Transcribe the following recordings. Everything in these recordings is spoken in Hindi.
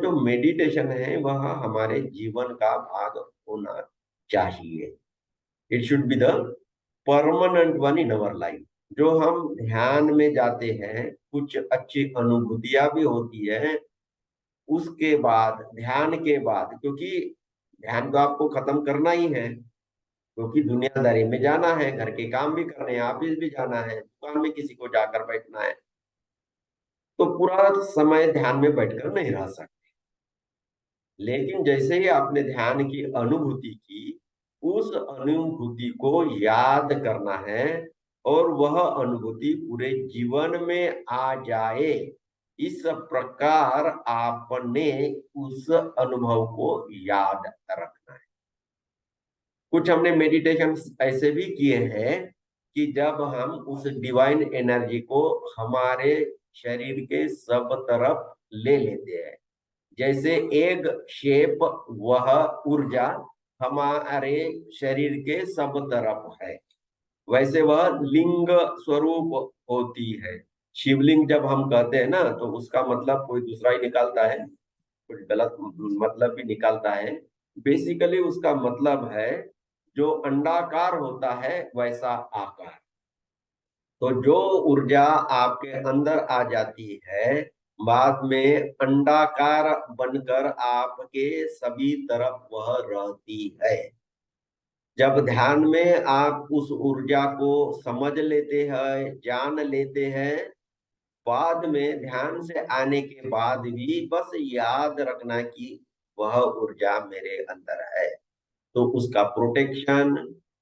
जो मेडिटेशन है वह हमारे जीवन का भाग होना चाहिए। It should be the permanent one in our life. जो हम ध्यान में जाते हैं, कुछ अच्छी अनुभूतियां भी होती है उसके बाद, ध्यान के बाद, क्योंकि ध्यान तो आपको खत्म करना ही है, क्योंकि दुनियादारी में जाना है, घर के काम भी करने हैं, ऑफिस भी जाना है, दुकान में किसी को जाकर बैठना है, तो पूरा समय ध्यान में बैठकर नहीं रह सकते। लेकिन जैसे ही आपने ध्यान की अनुभूति की, उस अनुभूति को याद करना है और वह अनुभूति पूरे जीवन में आ जाए, इस प्रकार आपने उस अनुभव को याद रखना है। कुछ हमने मेडिटेशन ऐसे भी किए हैं कि जब हम उस डिवाइन एनर्जी को हमारे शरीर के सब तरफ ले लेते हैं, जैसे एक शेप, वह ऊर्जा हमारे शरीर के सब तरफ है, वैसे वह लिंग स्वरूप होती है। शिवलिंग जब हम कहते हैं ना, तो उसका मतलब कोई दूसरा ही निकालता है, कुछ गलत मतलब भी निकालता है। बेसिकली उसका मतलब है जो अंडाकार होता है वैसा आकार। तो जो ऊर्जा आपके अंदर आ जाती है, बाद में अंडाकार बनकर आपके सभी तरफ वह रहती है। जब ध्यान में आप उस ऊर्जा को समझ लेते हैं, जान लेते हैं, बाद में ध्यान से आने के बाद भी बस याद रखना कि वह ऊर्जा मेरे अंदर है, तो उसका प्रोटेक्शन,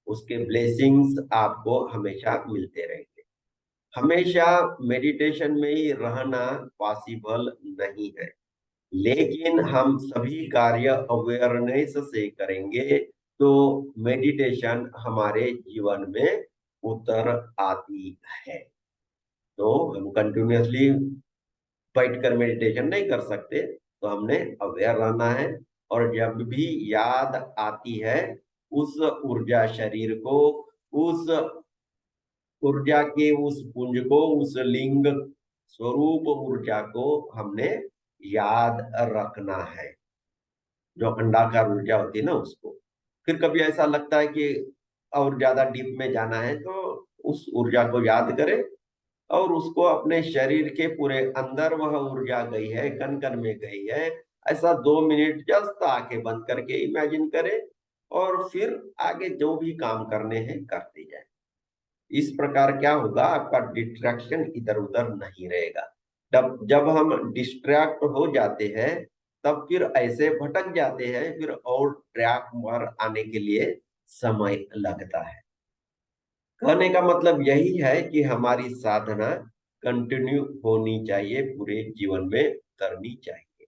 उसके ब्लेसिंग्स आपको हमेशा मिलते रहेंगे। हमेशा मेडिटेशन में ही रहना पॉसिबल नहीं है, लेकिन हम सभी कार्य अवेयरनेस से करेंगे तो मेडिटेशन हमारे जीवन में उतर आती है। तो हम कंटिन्यूअसली बैठकर मेडिटेशन नहीं कर सकते, तो हमने अवेयर रहना है। और जब भी याद आती है उस ऊर्जा शरीर को, उस ऊर्जा के उस पुंज को, उस लिंग स्वरूप ऊर्जा को हमने याद रखना है, जो अंडाकार ऊर्जा होती है ना उसको। फिर कभी ऐसा लगता है कि और ज्यादा डीप में जाना है, तो उस ऊर्जा को याद करें और उसको अपने शरीर के पूरे अंदर वह ऊर्जा गई है, कण कण में गई है, ऐसा 2 मिनट जस्ट आंखें बंद करके इमेजिन करें और फिर आगे जो भी काम करने हैं करते जाए। इस प्रकार क्या होगा, आपका डिस्ट्रैक्शन इधर उधर नहीं रहेगा। जब जब हम डिस्ट्रैक्ट हो जाते हैं तब फिर ऐसे भटक जाते हैं, फिर और ट्रैक पर आने के लिए समय लगता है। कहने का मतलब यही है कि हमारी साधना कंटिन्यू होनी चाहिए, पूरे जीवन में करनी चाहिए।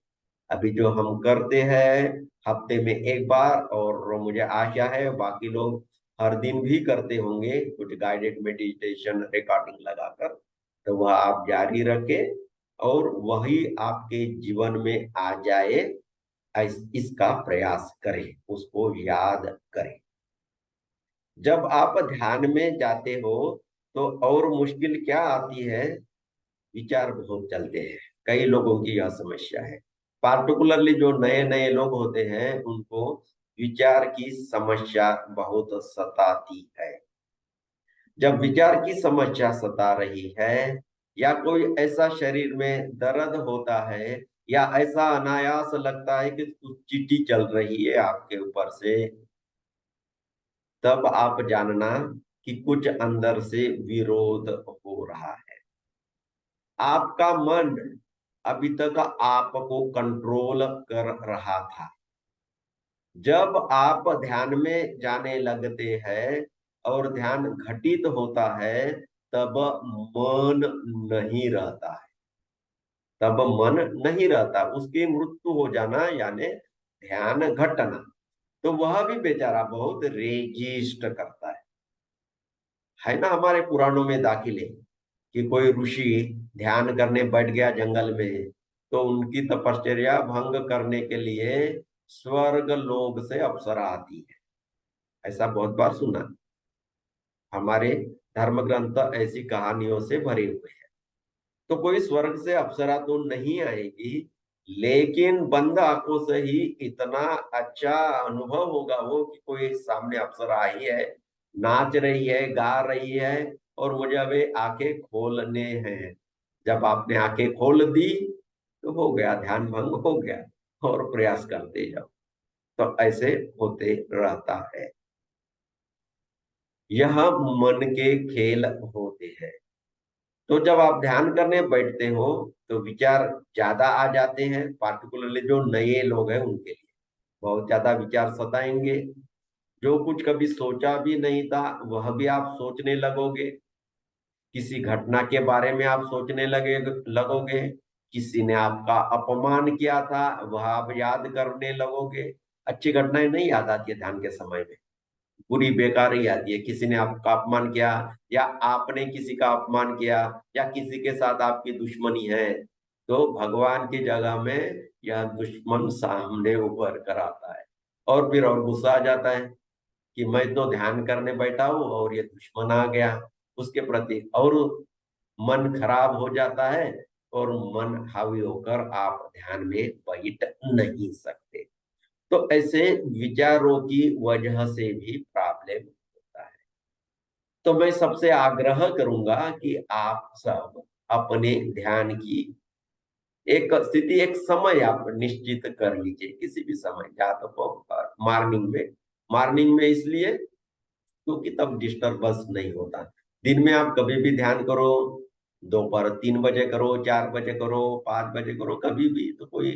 अभी जो हम करते हैं हफ्ते में एक बार, और मुझे आशा है बाकी लोग हर दिन भी करते होंगे कुछ गाइडेड मेडिटेशन रिकॉर्डिंग लगाकर, तो वह आप जारी रखें और वही आपके जीवन में आ जाए, इसका प्रयास करें, उसको याद करें। जब आप ध्यान में जाते हो तो और मुश्किल क्या आती है, विचार बहुत चलते हैं। कई लोगों की यह समस्या है, पार्टिकुलरली जो नए नए लोग होते हैं उनको विचार की समस्या बहुत सताती है। जब विचार की समस्या सता रही है, या कोई ऐसा शरीर में दर्द होता है, या ऐसा अनायास लगता है कि कुछ चींटी चल रही है आपके ऊपर से, तब आप जानना कि कुछ अंदर से विरोध हो रहा है। आपका मन अभी तक आपको कंट्रोल कर रहा था। जब आप ध्यान में जाने लगते हैं और ध्यान घटित होता है, तब मन नहीं रहता है, तब मन नहीं रहता, उसकी मृत्यु हो जाना यानी ध्यान घटना। तो वह भी बेचारा बहुत रेजिस्ट करता है ना। हमारे पुराणों में दाखिल है कि कोई ऋषि ध्यान करने बैठ गया जंगल में, तो उनकी तपश्चर्या भंग करने के लिए स्वर्ग लोक से अप्सरा आती है। ऐसा बहुत बार सुना। हमारे धर्म ग्रंथ ऐसी कहानियों से भरे हुए हैं। तो कोई स्वर्ग से अप्सरा तो नहीं आएगी, लेकिन बंद आंखों से ही इतना अच्छा अनुभव होगा वो कि कोई सामने अप्सरा आई है, नाच रही है, गा रही है, और मुझे अभी आंखें खोलने हैं। जब आपने आंखें खोल दी तो हो गया, ध्यान भंग हो गया, और प्रयास करते जाओ। तो ऐसे होते रहता है। यह मन के खेल होते हैं। तो जब आप ध्यान करने बैठते हो तो विचार ज्यादा आ जाते हैं, पार्टिकुलरली जो नए लोग हैं उनके लिए बहुत ज्यादा विचार सताएंगे। जो कुछ कभी सोचा भी नहीं था वह भी आप सोचने लगोगे। किसी घटना के बारे में आप सोचने लगोगे। किसी ने आपका अपमान किया था वह आप याद करने लगोगे। अच्छी घटनाएं नहीं याद आती है ध्यान के समय में, बुरी बेकार ही आती है। किसी ने आपका अपमान किया, या आपने किसी का अपमान किया, या किसी के साथ आपकी दुश्मनी है, तो भगवान की जगह में यह दुश्मन सामने उभर कर आता है। और फिर और गुस्सा आ जाता है कि मैं तो ध्यान करने बैठा हूं और ये दुश्मन आ गया उसके प्रति, और मन खराब हो जाता है, और मन हावी होकर आप ध्यान में बैठ नहीं सकते। तो ऐसे विचारों की वजह से भी प्रॉब्लम होता है। तो मैं सबसे आग्रह करूंगा कि आप सब अपने ध्यान की एक स्थिति, एक समय आप निश्चित कर लीजिए, किसी भी समय, या तो मॉर्निंग में। मॉर्निंग में इसलिए क्योंकि तब डिस्टर्बेंस नहीं होता। दिन में आप कभी भी ध्यान करो, दोपहर 3 बजे करो, 4 बजे करो, 5 बजे करो, कभी भी तो कोई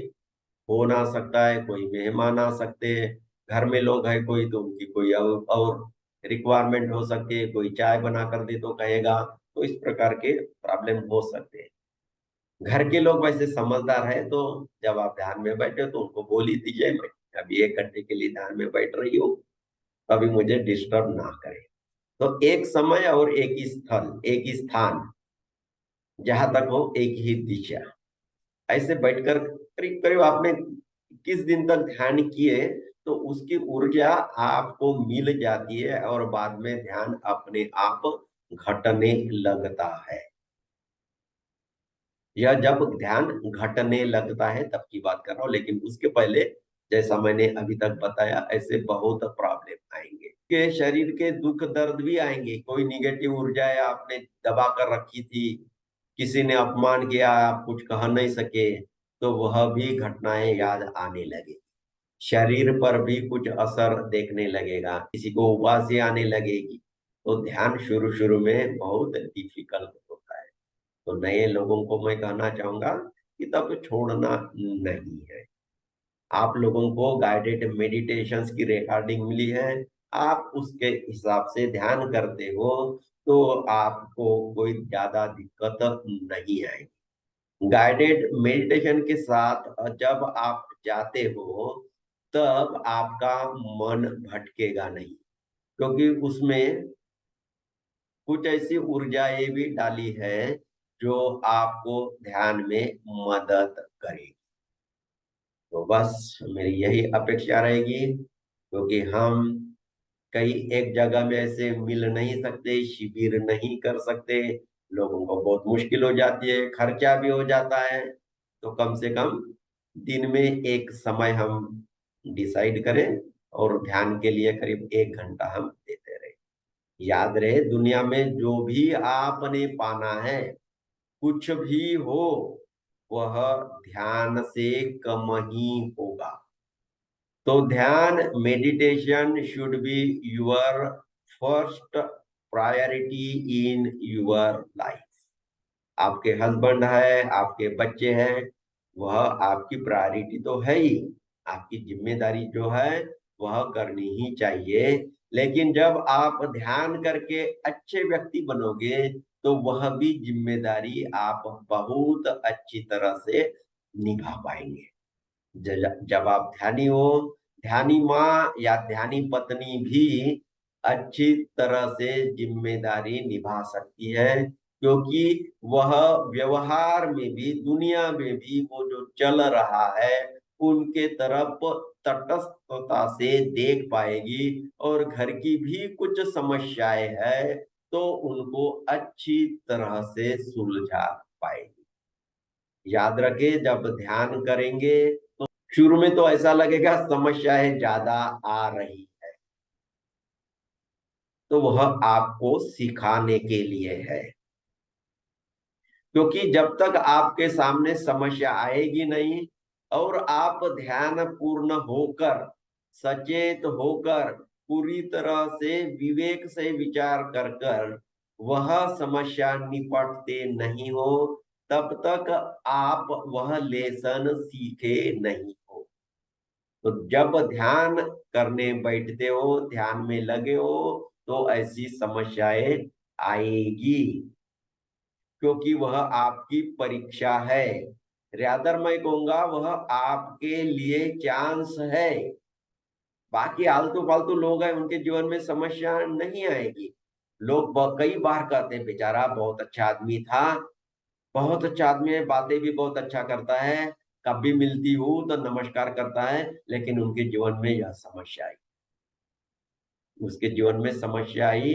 हो ना सकता है, कोई मेहमान आ सकते हैं, घर में लोग हैं कोई तो उनकी कोई और रिक्वायरमेंट हो सकती है, कोई चाय बना कर दे तो कहेगा। तो इस प्रकार के प्रॉब्लम हो सकते हैं। घर के लोग वैसे समझदार है, तो जब आप ध्यान में बैठे तो उनको बोल ही दीजिए मैं अभी 1 घंटे के लिए ध्यान में बैठ रही हूँ, अभी मुझे डिस्टर्ब ना करें। तो एक समय और एक ही स्थल, एक ही स्थान, जहां तक हो एक ही दिशा, ऐसे बैठकर करीब करीब आपने किस दिन तक ध्यान किए तो उसकी ऊर्जा आपको मिल जाती है, और बाद में ध्यान अपने आप घटने लगता है। यह जब ध्यान घटने लगता है तब की बात कर रहा हूं, लेकिन उसके पहले जैसा मैंने अभी तक बताया ऐसे बहुत प्रॉब्लम आएंगे के शरीर के दुख दर्द भी आएंगे। कोई निगेटिव ऊर्जाएं आपने दबा कर रखी थी, किसी ने अपमान किया, आप कुछ कह नहीं सके, तो वह भी घटनाएं याद आने लगे। शरीर पर भी कुछ असर देखने लगेगा, किसी को उबासी आने लगेगी। तो ध्यान शुरू शुरू में बहुत डिफिकल्ट होता है। तो नए लोगों को मैं कहना चाहूंगा कि तब छोड़ना नहीं है। आप लोगों को गाइडेड मेडिटेशंस की रिकॉर्डिंग मिली है, आप उसके हिसाब से ध्यान करते हो तो आपको कोई ज्यादा दिक्कत नहीं आएगी। गाइडेड मेडिटेशन के साथ जब आप जाते हो तब आपका मन भटकेगा नहीं, क्योंकि उसमें कुछ ऐसी ऊर्जाएं भी डाली है जो आपको ध्यान में मदद करेगी। तो बस मेरी यही अपेक्षा रहेगी, क्योंकि हम कहीं एक जगह में ऐसे मिल नहीं सकते, शिविर नहीं कर सकते, लोगों को बहुत मुश्किल हो जाती है, खर्चा भी हो जाता है। तो कम से कम दिन में एक समय हम डिसाइड करें और ध्यान के लिए करीब 1 घंटा हम देते रहे। याद रहे, दुनिया में जो भी आपने पाना है, कुछ भी हो, वह ध्यान से कम ही होगा। तो ध्यान meditation should be your first priority in your life. आपके हस्बैंड है, आपके बच्चे हैं, वह आपकी प्रायोरिटी तो है ही। आपकी जिम्मेदारी जो है वह करनी ही चाहिए। लेकिन जब आप ध्यान करके अच्छे व्यक्ति बनोगे तो वह भी जिम्मेदारी आप बहुत अच्छी तरह से निभा पाएंगे। जब आप ध्यानी हो, ध्यानी माँ या ध्यानी पत्नी भी अच्छी तरह से जिम्मेदारी निभा सकती है, क्योंकि वह व्यवहार में भी, दुनिया में भी वो जो चल रहा है उनके तरफ तटस्थता से देख पाएगी, और घर की भी कुछ समस्याएं है तो उनको अच्छी तरह से सुलझा पाएगी। याद रखे, जब ध्यान करेंगे तो शुरू में तो ऐसा लगेगा समस्याएं ज्यादा आ रही, तो वह आपको सिखाने के लिए है। क्योंकि जब तक आपके सामने समस्या आएगी नहीं और आप ध्यान पूर्ण होकर, सचेत होकर, पूरी तरह से विवेक से विचार कर कर वह समस्या निपटते नहीं हो, तब तक आप वह लेसन सीखे नहीं हो। तो जब ध्यान करने बैठते हो, ध्यान में लगे हो, तो ऐसी समस्याएं आएगी, क्योंकि वह आपकी परीक्षा है। रादर मैं कहूंगा वह आपके लिए चांस है। बाकी आलतू फालतू लोग हैं, उनके जीवन में समस्या नहीं आएगी। लोग कई बार कहते हैं बेचारा बहुत अच्छा आदमी था, बहुत अच्छा आदमी है, बातें भी बहुत अच्छा करता है, कभी मिलती हूँ तो नमस्कार करता है, लेकिन उनके जीवन में यह समस्या आई। उसके जीवन में समस्या आई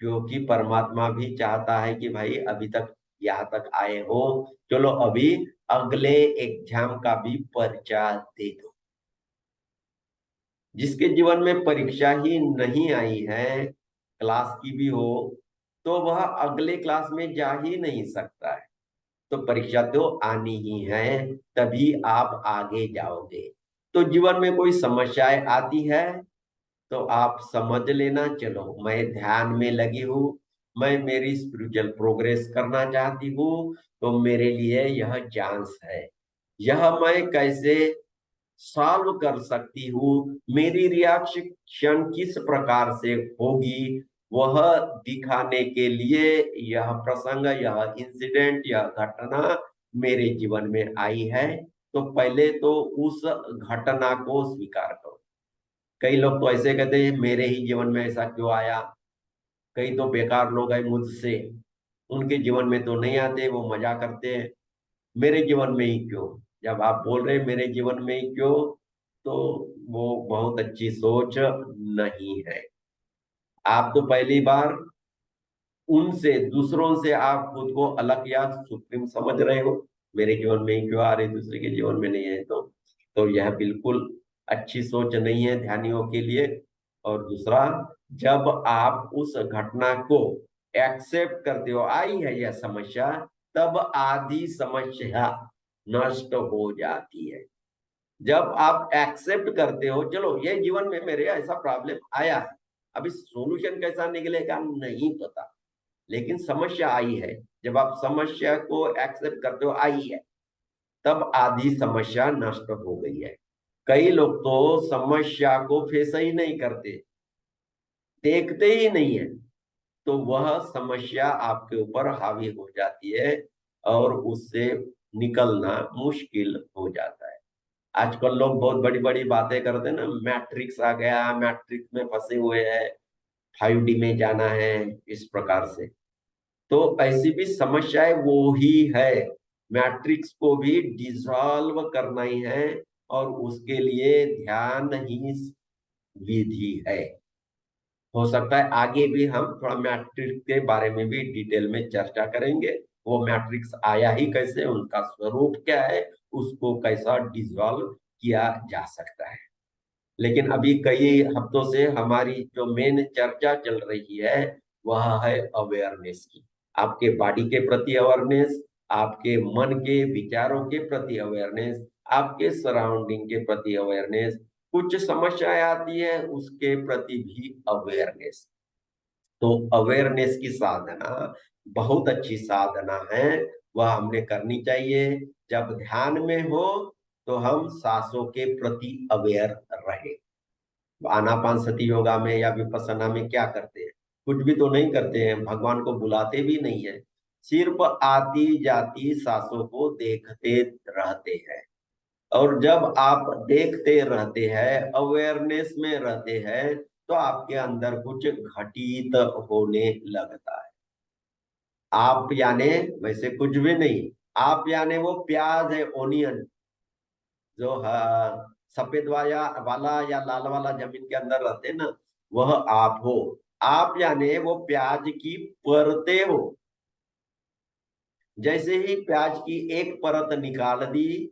क्योंकि परमात्मा भी चाहता है कि भाई अभी तक यहाँ तक आए हो, चलो अभी अगले एग्जाम का भी पर्चा दे दो। जिसके जीवन में परीक्षा ही नहीं आई है, क्लास की भी हो, तो वह अगले क्लास में जा ही नहीं सकता है। तो परीक्षा तो आनी ही है, तभी आप आगे जाओगे। तो जीवन में कोई समस्याएं आती है तो आप समझ लेना, चलो मैं ध्यान में लगी हूँ, मैं मेरी स्पिरिचुअल प्रोग्रेस करना चाहती हूँ, तो मेरे लिए यह चांस है। यह मैं कैसे सॉल्व कर सकती हूँ, मेरी रिएक्शन किस प्रकार से होगी, वह दिखाने के लिए यह प्रसंग, यह इंसिडेंट, यह घटना मेरे जीवन में आई है। तो पहले तो उस घटना को स्वीकार करो। कई लोग तो ऐसे कहते हैं मेरे ही जीवन में ऐसा क्यों आया। कई तो बेकार लोग हैं मुझसे, उनके जीवन में तो नहीं आते, वो मजा करते हैं, मेरे जीवन में ही क्यों। जब आप बोल रहे हैं मेरे जीवन में ही क्यों, तो वो बहुत अच्छी सोच नहीं है। आप तो पहली बार उनसे, दूसरों से आप खुद को अलग या सुप्रीम समझ रहे हो। मेरे जीवन में ही क्यों आ रहे, दूसरे के जीवन में नहीं है, तो यह बिल्कुल अच्छी सोच नहीं है ध्यानियों के लिए। और दूसरा, जब आप उस घटना को एक्सेप्ट करते हो, आई है यह समस्या, तब आधी समस्या नष्ट हो जाती है। जब आप एक्सेप्ट करते हो, चलो ये जीवन में मेरे ऐसा प्रॉब्लम आया है, अभी सॉल्यूशन कैसा निकलेगा नहीं पता, लेकिन समस्या आई है। जब आप समस्या को एक्सेप्ट करते हो, आई है, तब आधी समस्या नष्ट हो गई है। कई लोग तो समस्या को फेस ही नहीं करते, देखते ही नहीं है, तो वह समस्या आपके ऊपर हावी हो जाती है और उससे निकलना मुश्किल हो जाता है। आजकल लोग बहुत बड़ी बड़ी बातें करते हैं ना, मैट्रिक्स आ गया, मैट्रिक्स में फंसे हुए हैं, 5D में जाना है, इस प्रकार से। तो ऐसी भी समस्याएं वो ही है। मैट्रिक्स को भी डिसॉल्व करना ही है, और उसके लिए ध्यान ही विधि है। हो सकता है आगे भी हम थोड़ा मैट्रिक्स के बारे में भी डिटेल में चर्चा करेंगे। वो मैट्रिक्स आया ही कैसे, उनका स्वरूप क्या है, उसको कैसा डिसॉल्व किया जा सकता है। लेकिन अभी कई हफ्तों से हमारी जो मेन चर्चा चल रही है, वह है अवेयरनेस की। आपके बॉडी के प्रति अवेयरनेस, आपके मन के विचारों के प्रति अवेयरनेस, आपके सराउंडिंग के प्रति अवेयरनेस, कुछ समस्याएं आती है उसके प्रति भी अवेयरनेस। तो अवेयरनेस की साधना बहुत अच्छी साधना है, वह हमने करनी चाहिए। जब ध्यान में हो तो हम सांसों के प्रति अवेयर रहे। आनापान सती योगा में या विपස්සना में क्या करते हैं, कुछ भी तो नहीं करते हैं, भगवान को बुलाते भी नहीं है, सिर्फ आती जाती सांसों को देखते रहते हैं। और जब आप देखते रहते हैं, अवेयरनेस में रहते हैं, तो आपके अंदर कुछ घटित होने लगता है। आप यानी वैसे कुछ भी नहीं, आप यानी वो प्याज है, ओनियन, जो सफेद वाला वाला या लाल वाला जमीन के अंदर रहते हैं ना, वह आप हो। आप यानी वो प्याज की परतें हो। जैसे ही प्याज की एक परत निकाल दी,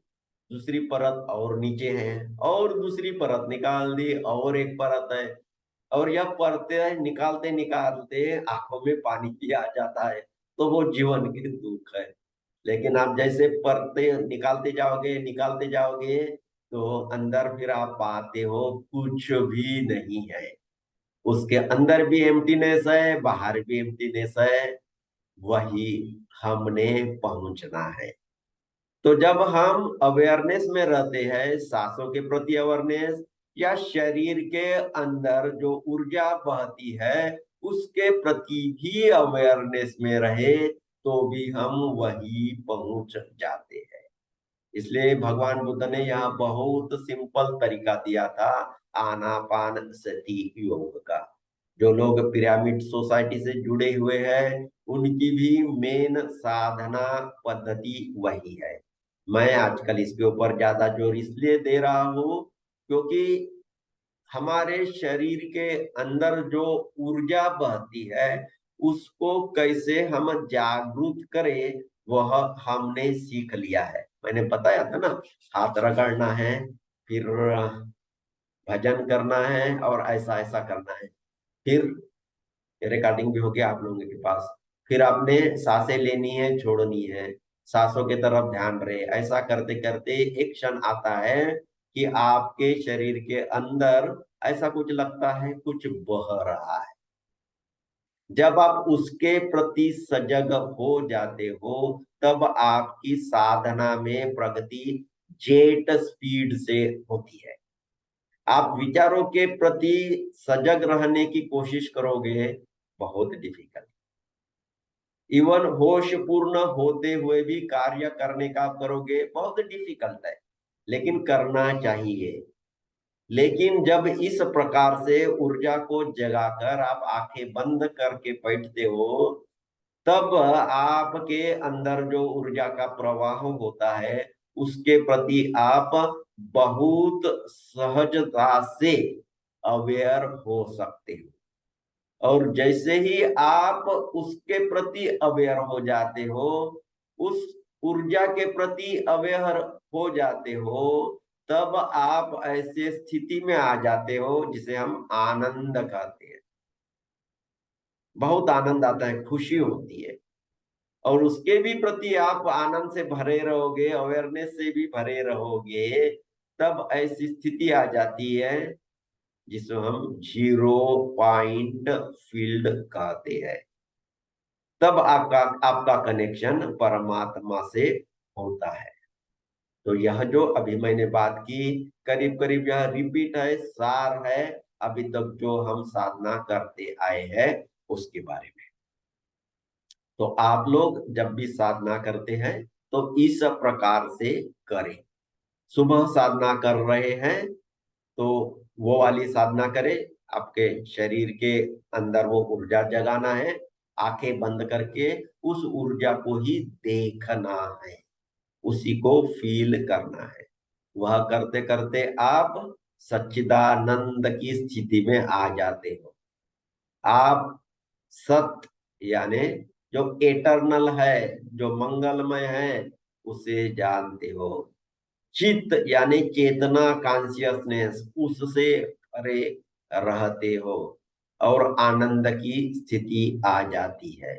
दूसरी परत और नीचे है, और दूसरी परत निकाल दी और एक परत है, और यह परतें निकालते निकालते आंखों में पानी भी आ जाता है। तो वो जीवन के दुख है। लेकिन आप जैसे परतें निकालते जाओगे तो अंदर फिर आप पाते हो कुछ भी नहीं है। उसके अंदर भी एम्प्टीनेस है, बाहर भी एम्प्टीनेस है। वही हमने पहुंचना है। तो जब हम अवेयरनेस में रहते हैं, सांसों के प्रति अवेयरनेस, या शरीर के अंदर जो ऊर्जा बहती है उसके प्रति भी अवेयरनेस में रहे, तो भी हम वही पहुंच जाते हैं। इसलिए भगवान बुद्ध ने यहाँ बहुत सिंपल तरीका दिया था आनापान सति योग का। जो लोग पिरामिड सोसाइटी से जुड़े हुए हैं उनकी भी मेन साधना पद्धति वही है। मैं आजकल इसके ऊपर ज्यादा जोर इसलिए दे रहा हूँ क्योंकि हमारे शरीर के अंदर जो ऊर्जा बहती है उसको कैसे हम जागृत करें, वह हमने सीख लिया है। मैंने बताया था ना, हाथ रगड़ना है, फिर भजन करना है, और ऐसा ऐसा करना है। फिर रिकॉर्डिंग भी होगी आप लोगों के पास। फिर आपने सांसें लेनी है, छोड़नी है, सांसों की तरफ ध्यान रहे। ऐसा करते करते एक क्षण आता है कि आपके शरीर के अंदर ऐसा कुछ लगता है कुछ बह रहा है। जब आप उसके प्रति सजग हो जाते हो तब आपकी साधना में प्रगति जेट स्पीड से होती है। आप विचारों के प्रति सजग रहने की कोशिश करोगे, बहुत डिफिकल्ट। इवन होश पूर्ण होते हुए भी कार्य करने का करोगे, बहुत डिफिकल्ट है, लेकिन करना चाहिए। लेकिन जब इस प्रकार से ऊर्जा को जगाकर आप आंखें बंद करके बैठते हो, तब आपके अंदर जो ऊर्जा का प्रवाह होता है उसके प्रति आप बहुत सहजता से अवेयर हो सकते हो। और जैसे ही आप उसके प्रति अवेयर हो जाते हो, उस ऊर्जा के प्रति अवेयर हो जाते हो, तब आप ऐसे स्थिति में आ जाते हो जिसे हम आनंद कहते हैं। बहुत आनंद आता है, खुशी होती है, और उसके भी प्रति आप आनंद से भरे रहोगे, अवेयरनेस से भी भरे रहोगे। तब ऐसी स्थिति आ जाती है जिसको हम जीरो पॉइंट फील्ड कहते हैं। तब आपका आपका कनेक्शन परमात्मा से होता है। तो यह जो अभी मैंने बात की, करीब करीब यह रिपीट है, सार है अभी तक जो हम साधना करते आए हैं उसके बारे में। तो आप लोग जब भी साधना करते हैं तो इस प्रकार से करें। सुबह साधना कर रहे हैं तो वो वाली साधना करें। आपके शरीर के अंदर वो ऊर्जा जगाना है, आंखें बंद करके उस ऊर्जा को ही देखना है, उसी को फील करना है। वह करते करते आप सच्चिदानंद की स्थिति में आ जाते हो। आप सत्य यानी जो एटर्नल है, जो मंगलमय है, उसे जानते हो। चित्त यानी चेतना, कॉन्शियसनेस, उससे परे रहते हो, और आनंद की स्थिति आ जाती है।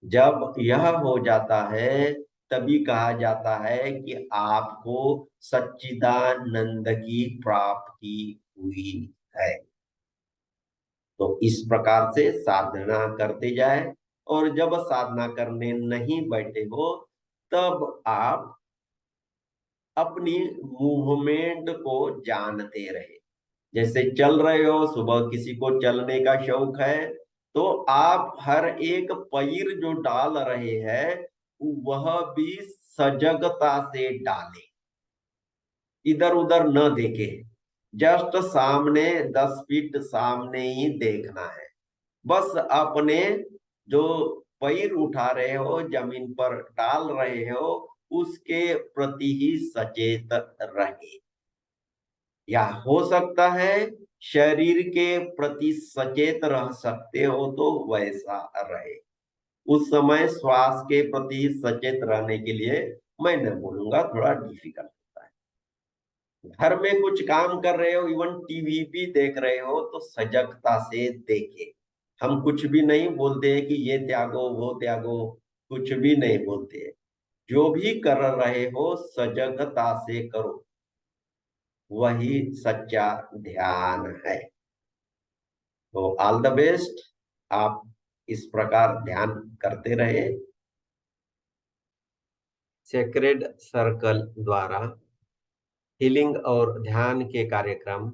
जब यह हो जाता है तभी कहा जाता है कि आपको सच्चिदानंद की प्राप्ति हुई है। तो इस प्रकार से साधना करते जाए, और जब साधना करने नहीं बैठे हो तब आप अपनी मूवमेंट को जानते रहे। जैसे चल रहे हो, सुबह किसी को चलने का शौक है, तो आप हर एक पैर जो डाल रहे हैं वह भी सजगता से डालें, इधर उधर न देखे। जस्ट सामने, 10 फीट सामने ही देखना है। बस अपने जो पैर उठा रहे हो, जमीन पर डाल रहे हो, उसके प्रति ही सचेत रहे। या हो सकता है शरीर के प्रति सचेत रह सकते हो तो वैसा रहे। उस समय श्वास के प्रति सचेत रहने के लिए मैं नहीं बोलूंगा, थोड़ा डिफिकल्ट होता है। घर में कुछ काम कर रहे हो, इवन टीवी भी देख रहे हो, तो सजगता से देखे। हम कुछ भी नहीं बोलते हैं कि ये त्यागो वो त्यागो, कुछ भी नहीं बोलते हैं। जो भी कर रहे हो सजगता से करो, वही सच्चा ध्यान है। तो ऑल द बेस्ट, आप इस प्रकार ध्यान करते रहे। सेक्रेड सर्कल द्वारा हीलिंग और ध्यान के कार्यक्रम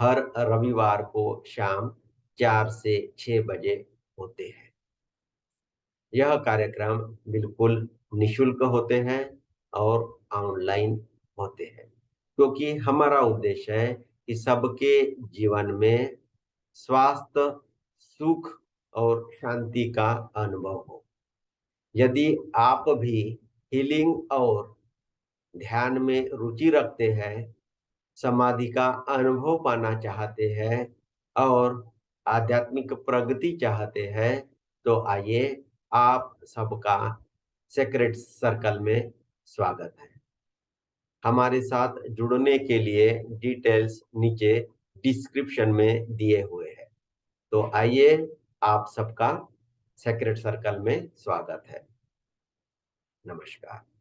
हर रविवार को शाम 4 से 6 बजे होते हैं। यह कार्यक्रम बिल्कुल निशुल्क होते हैं और ऑनलाइन होते हैं, क्योंकि हमारा उद्देश्य है कि सबके जीवन में स्वास्थ्य, सुख और शांति का अनुभव हो। यदि आप भी हीलिंग और ध्यान में रुचि रखते हैं, समाधि का अनुभव पाना चाहते हैं और आध्यात्मिक प्रगति चाहते हैं, तो आइए, आप सबका सेक्रेट सर्कल में स्वागत है। हमारे साथ जुड़ने के लिए डिटेल्स नीचे डिस्क्रिप्शन में दिए हुए हैं। तो आइए, आप सबका सेक्रेट सर्कल में स्वागत है। नमस्कार।